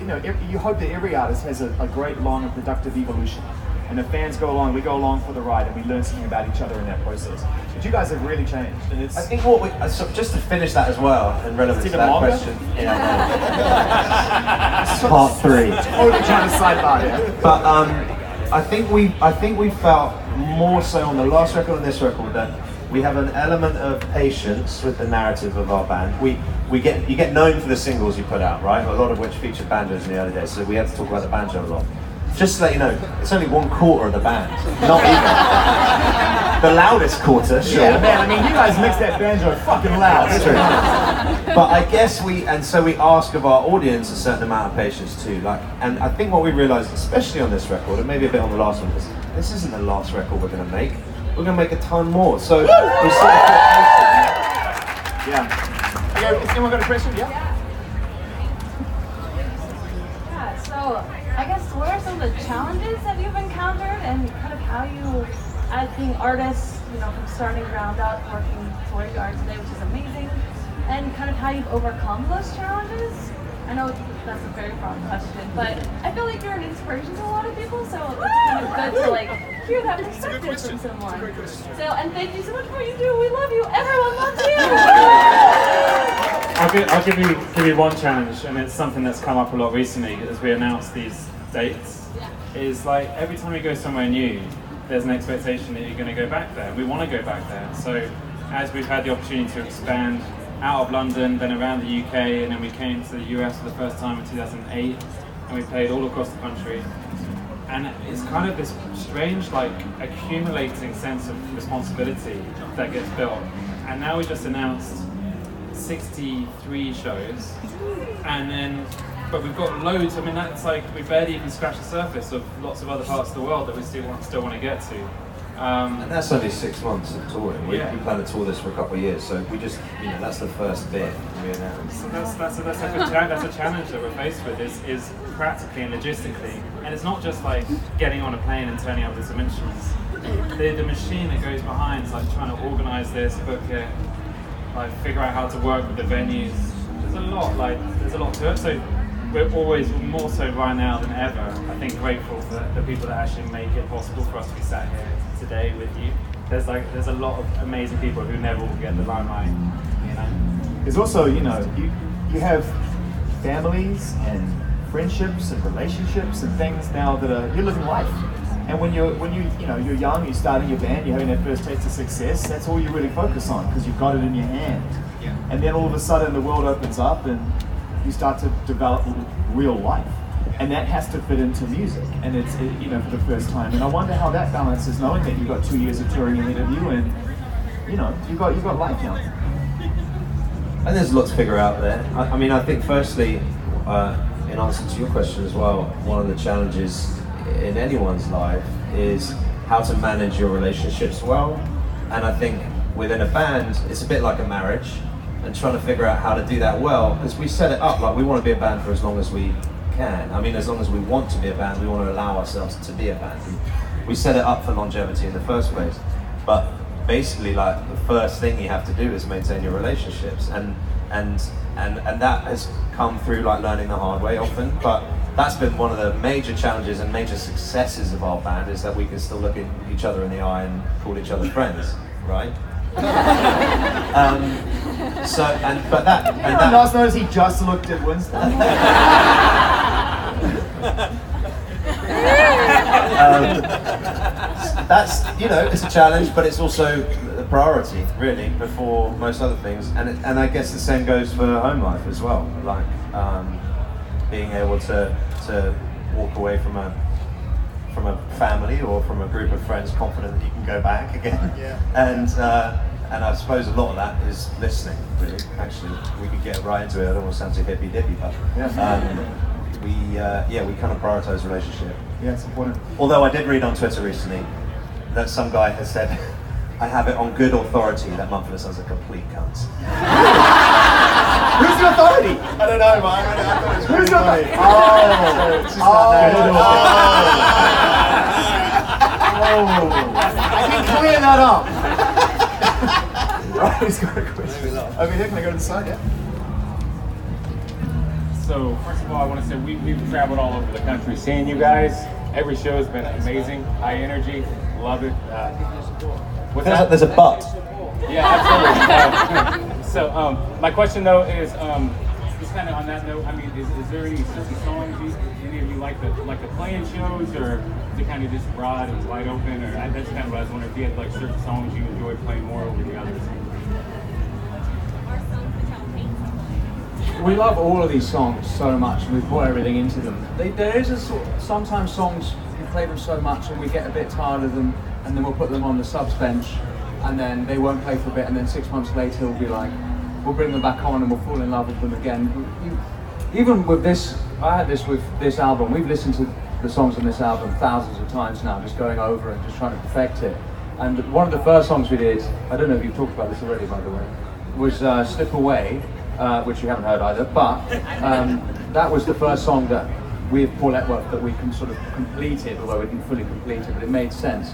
you hope that every artist has a great, long, and productive evolution. And the fans go along, we go along for the ride, and we learn something about each other in that process. But you guys have really changed, and it's. I think what we just to finish that as well, and relevant to that question. Yeah. Part 3. Totally trying to sidebar here. But I think we felt more so on the last record and this record that we have an element of patience with the narrative of our band. You get known for the singles you put out, right? A lot of which featured banjos in the early days, so we had to talk about the banjo a lot. Just to let you know, it's only 1/4 of the band, not even. The loudest quarter, sure. Yeah, man, I mean, you guys mix that banjo fucking loud. That's true. But I guess we ask of our audience a certain amount of patience too. And I think what we realised, especially on this record, and maybe a bit on the last one, is this isn't the last record we're going to make. We're going to make a ton more. So we sort of Yeah. Has anyone got a question? Yeah? Yeah, so I guess what are some of the challenges that you've encountered and kind of how you, as being artists, from starting ground up, working to where you are today, which is amazing, and kind of how you've overcome those challenges? I know that's a very broad question, but I feel like you're an inspiration to a lot of people, so it's kind of good to hear that perspective from someone. So, and thank you so much for what you do. We love you. Everyone loves you. I'll give you one challenge, and it's something that's come up a lot recently as we announce these dates. Is every time you go somewhere new, there's an expectation that you're going to go back there. We want to go back there. So as we've had the opportunity to expand out of London, then around the UK, and then we came to the US for the first time in 2008, and we played all across the country. And it's kind of this strange, accumulating sense of responsibility that gets built. And now we just announced 63 shows, but we've got loads. I mean, that's we barely even scratched the surface of lots of other parts of the world that we still want to get to. And that's only 6 months of touring. We plan to tour this for a couple of years, so we just, that's the first bit we announced. So that's a challenge that we're faced with is practically and logistically, and it's not just getting on a plane and turning up with some instruments. The machine that goes behind is trying to organise this, book it, figure out how to work with the venues. There's a lot to it. So we're always more so right now than ever, I think, grateful for the people that actually make it possible for us to be sat here today with you. There's a lot of amazing people who never will get the limelight. There's also, you have families and friendships and relationships and things now that you're living life. And when you're young, you're starting your band, you're having that first taste of success. That's all you really focus on because you've got it in your hand. Yeah. And then all of a sudden, the world opens up and you start to develop real life, and that has to fit into music, and it's for the first time. And I wonder how that balances, knowing that you've got 2 years of touring ahead of you, and you've got life now. And there's a lot to figure out there. I mean, I think firstly, in answer to your question as well, one of the challenges in anyone's life is how to manage your relationships well. And I think within a band, it's a bit like a marriage, and trying to figure out how to do that well, because we set it up we want to be a band for as long as we can. I mean, as long as we want to be a band, we want to allow ourselves to be a band. We set it up for longevity in the first place, but basically, the first thing you have to do is maintain your relationships, and that has come through learning the hard way often. But that's been one of the major challenges and major successes of our band, is that we can still look at each other in the eye and call each other friends, right? But anyone else notice he just looked at Winston? That's it's a challenge, but it's also a priority really before most other things. And I guess the same goes for home life as well. Being able to walk away from a family or from a group of friends, confident that you can go back again. Yeah. And I suppose a lot of that is listening, really. Actually, we could get right into it. I don't want to sound too hippy-dippy, but we kind of prioritize relationship. Yeah, it's important. Although I did read on Twitter recently that some guy has said, I have it on good authority that Mumford sounds a complete cunt. Who's the authority? I don't know, man. Who's the authority? I can clear that up. Right, he's got a question. Over here, can I go to the side? Yeah. So first of all, I want to say we've traveled all over the country seeing you guys. Every show has been amazing, high energy, love it. What's that? There's a but. Yeah, absolutely. So my question though is, just kind of on that note, I mean, is there any certain songs any of you like the playing shows, or is it kind of just broad and wide open? Or that's kind of what I was wondering, if you had like certain songs you enjoy playing more over the others. We love all of these songs so much, and we put everything into them. There is sometimes songs we play them so much and we get a bit tired of them, and then we'll put them on the subs bench, and then they won't play for a bit, and then 6 months later we'll be like, we'll bring them back on and we'll fall in love with them again. Even with this, I had this with this album. We've listened to the songs on this album thousands of times now, just going over and just trying to perfect it. And one of the first songs we did, I don't know if you've talked about this already, by the way, was Slip Away. Which you haven't heard either, but that was the first song that with Paul Epworth that we sort of completed, although we didn't fully complete it, but it made sense.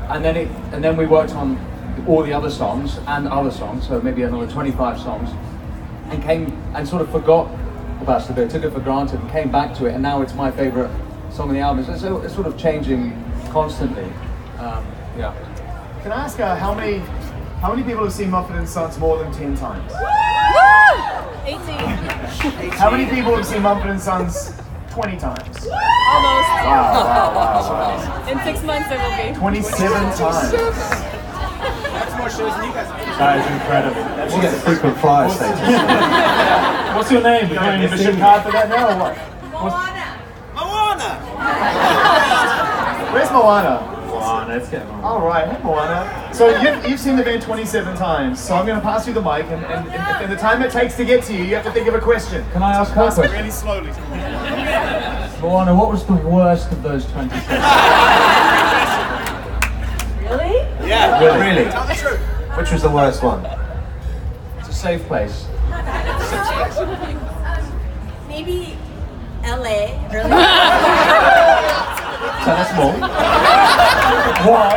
And then we worked on all the other songs and other songs, so maybe another 25 songs, and came and sort of forgot about Slip Away, took it for granted, and came back to it, and now it's my favourite song on the album. So it's sort of changing constantly. Yeah. Can I ask how many people have seen Mumford & Sons more than 10 times? 18. How many people have seen Mumford & Sons 20 times? Almost. Wow. In 6 months it will be. 27 times. That's more shows than you guys have. That is incredible. You get the frequent flyer status. What's your name? You got an admission card for that now or what? Moana! Where's Moana? Let's get on. All right, hey Moana. So you've seen the band 27 times, so I'm going to pass you the mic, and the time it takes to get to you, you have to think of a question. Can I ask her a question? Really slowly. Moana, what was the worst of those 27? Really? Yeah, Really? tell the truth. Which was the worst one? It's a safe place. Maybe LA. Tell us more. Why?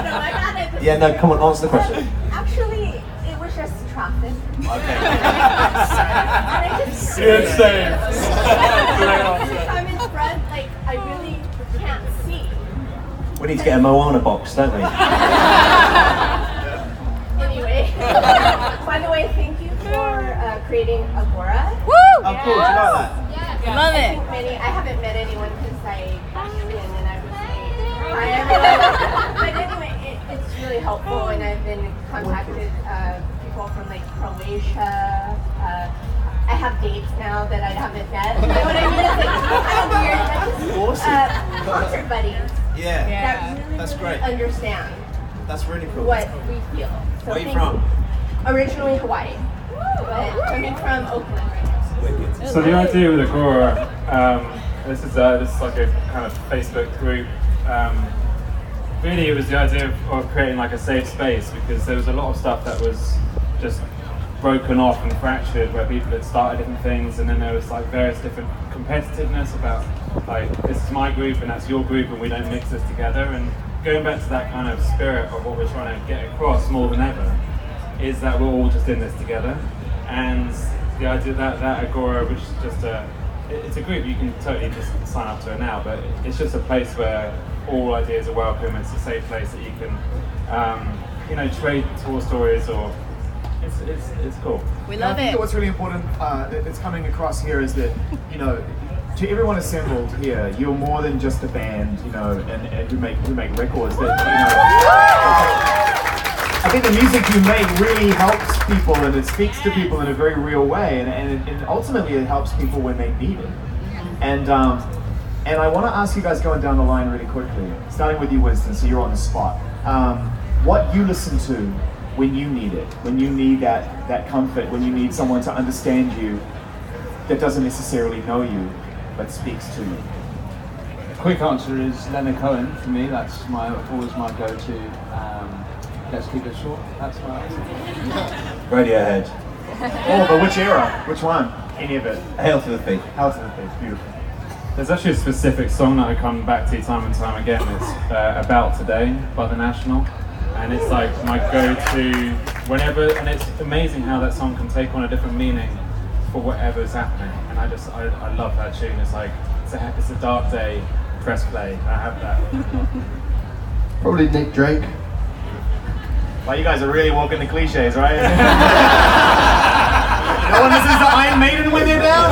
No, I got it. Yeah, no, come on, answer the question. Actually, it was just traffic. Okay. And I just Good save. if I'm in front, like I really can't see. We need to get a Moana box, don't we? Anyway, by the way, thank you for creating Agora. Oh, cool, do you know that? Love it. I haven't met anyone since I cashed in and I was like, hi everyone. But anyway, it's really helpful, and I've been contacted people from like Croatia. I have dates now that I haven't met. You know what I mean? It's like kind of weird. But just concert buddies Yeah, that really, that's really great. understand That's really cool. what we feel. So Where are you thank from? Originally Hawaii, but coming from Oakland right now. So the idea with Agora, this is like a kind of Facebook group. Really, it was the idea of creating like a safe space, because there was a lot of stuff that was just broken off and fractured, where people had started different things, and then there was like various different competitiveness about like, this is my group and that's your group and we don't mix this together. And going back to that kind of spirit of what we're trying to get across more than ever is that we're all just in this together. And the idea that Agora, which is just it's a group, you can totally just sign up to it now, but it's just a place where all ideas are welcome. It's a safe place that you can, trade tour stories, or it's cool. We I love think it. that what's really important that's coming across here is that, to everyone assembled here, you're more than just a band, and who make records. I think the music you make really helps people, and it speaks to people in a very real way, and ultimately it helps people when they need it. And I want to ask you guys, going down the line really quickly, starting with you, Winston, so you're on the spot. What you listen to when you need it, when you need that comfort, when you need someone to understand you that doesn't necessarily know you, but speaks to you. Quick answer is Leonard Cohen for me. That's always my go-to. Let's keep it short. That's my answer. Radiohead. Oh, but which era? Which one? Any of it? Hail to the Thief. House of the Faith, beautiful. There's actually a specific song that I come back to time and time again. It's About Today by The National. And it's like my go-to whenever, and it's amazing how that song can take on a different meaning for whatever's happening. And I love that tune. It's like, it's a dark day, press play. I have that. Probably Nick Drake. Well, you guys are really walking the cliches, right? No one listens to Iron Maiden when they're down?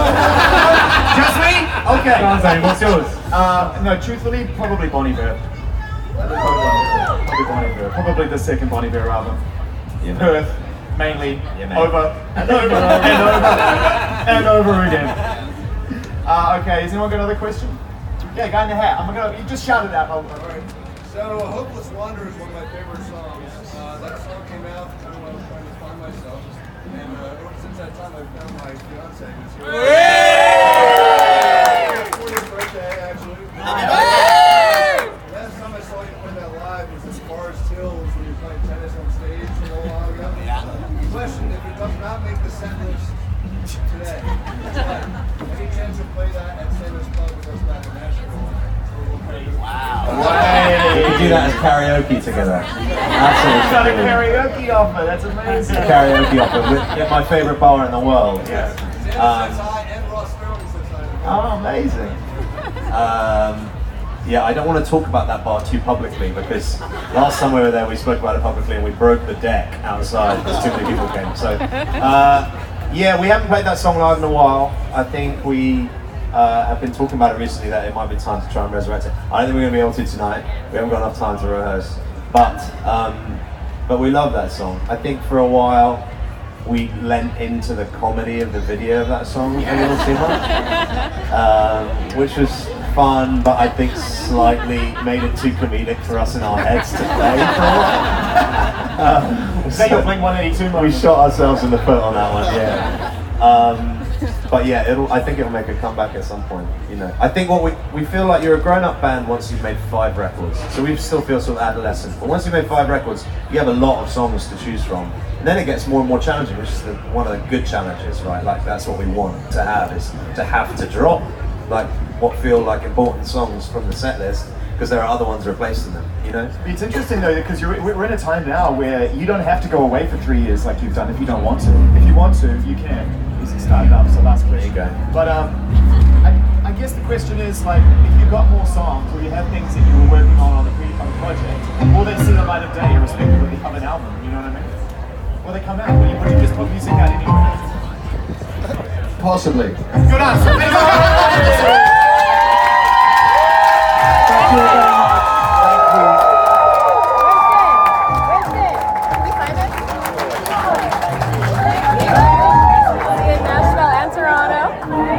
Just me? Okay. Zane, what's yours? No, truthfully, probably Bon Iver. Probably Bon Iver. Probably the second Bon Iver album. Perth, mainly, over and over and over and over again. Okay, has anyone got another question? Yeah, guy in the hat. You just shout it out. Alright. So, Hopeless Wanderer is one of my favorite songs. That song came out when I was trying to find myself. And since that time, I've found my fiance. Who's here. It's 40th birthday, actually. Last time I saw you play that live was at Forest Hills when you were playing tennis on stage a little while ago. Question, if it does not make the set list today, any chance you'll play that at Sailor's Club with us back in Nashville? Wow. We can do that as karaoke together. Absolutely. Got a karaoke offer, that's amazing. Karaoke offer with my favourite bar in the world. Yeah. Oh, amazing. Yeah, I don't want to talk about that bar too publicly because last time we were there we spoke about it publicly and we broke the deck outside because too many people came. So, yeah, we haven't played that song live in a while. I think we have been talking about it recently that it might be time to try and resurrect it. I don't think we're going to be able to tonight. We haven't got enough time to rehearse. But we love that song. I think for a while we lent into the comedy of the video of that song a little too much, which was fun, but I think slightly made it too comedic for us in our heads to play for a while. We shot ourselves in the foot on that one, yeah. But yeah, I think it'll make a comeback at some point, you know. I think we feel like you're a grown-up band once you've made 5 records. So we still feel sort of adolescent. But once you've made 5 records, you have a lot of songs to choose from. And then it gets more and more challenging, which is one of the good challenges, right? Like that's what we want to have, is to have to drop like what feel like important songs from the set list, because there are other ones replacing them, you know? It's interesting though, because we're in a time now where you don't have to go away for 3 years like you've done if you don't want to. If you want to, you can. Easy started up, so last question. There you go. But I guess the question is, like, if you've got more songs or you have things that you were working on the project, will they see the light of day irrespective of an album, you know what I mean? Will they come out? Will you just put music out anyway? Possibly. Good answer. Thank you very much.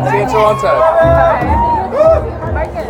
See you in Toronto. Marcus.